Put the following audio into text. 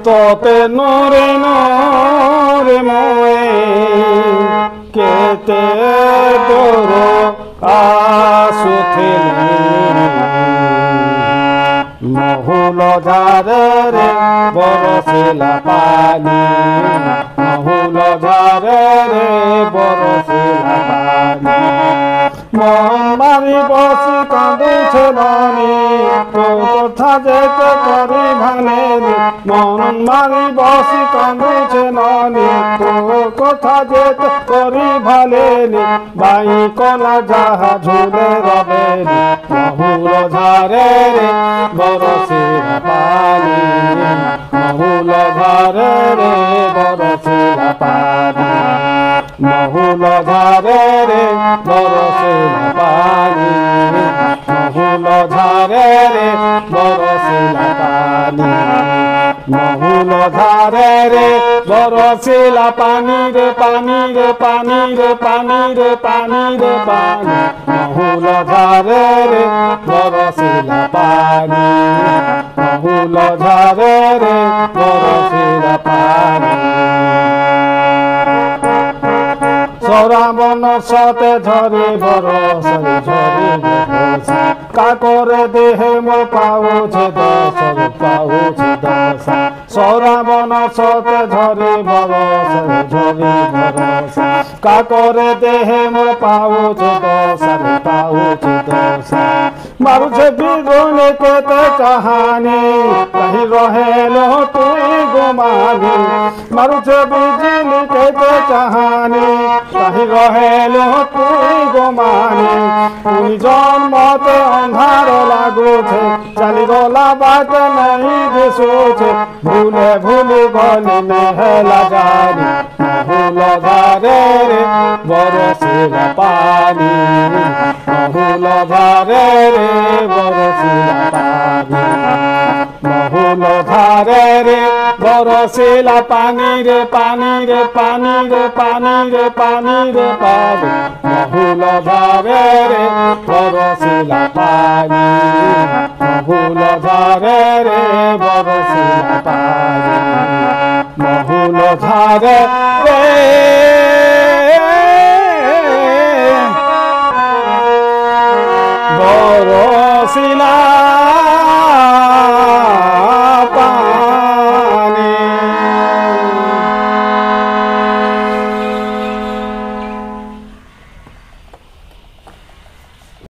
তোতে নরে নরে মোয়ে কেতে দোর আসুথিলি মহুল ঝারে রে বরসিলা পানি মহুল ঝারে রে বরসিলা পানি মন মারি বসি কাঁদুছে নানি তো কথা যেতে করি ভানেনি মন মারি বসি কাঁদুছে নানি তো কথা যেতে করি ভালেনি বাই কলা যাহা ঝুলে রবেনি মহুল ঝারে রে বরসিলা পানি মহুল ঝারে রে বরসিলা পানি মহুল ঝারে রে বরসিলা পানি মহুল ঝারে রে বরসিলা পানি মহুল ঝারে রে বরসিলা পানি রে পানি রে পানি রে পানি রে পানি রে পানি মহুল ঝারে রে বরসিলা পানি মহুল ঝারে রে বরসিলা পানি শ্রাবণ সতে ঝরে বরসে ঝরে বরসে কাকরে দেহে মোর পাউছে দশর পাউছে দশা শ্রাবণ সতে ঝরে বরসে ঝরে বরসে কাকরে দেহে মোর পাউছে দশর পাউছে দশা মারুছে বিগুনে কেতে কাহানি কহি রহেলো তুই গোমানি মারুছে বিজলি কেতে কাহানি কহি রহেলো তুই গোমানি তুই জন্মতে অন্ধার লাগুছে চালি গলা বাট নাই দিশুছে ভুলে ভুলি গলি নেহেলা জানি মহুল ঝারে রে বরসিলা পানি মহুল ঝারে রে বরসিলা পানি মহুল ঝারে রে বরসিলা পানি রে পানি রে পানি রে পানি রে পানি রে পানি মহুল ঝারে রে বরসিলা পানি মহুল ঝারে রে বরসিলা পানি মহুল ঝারে রে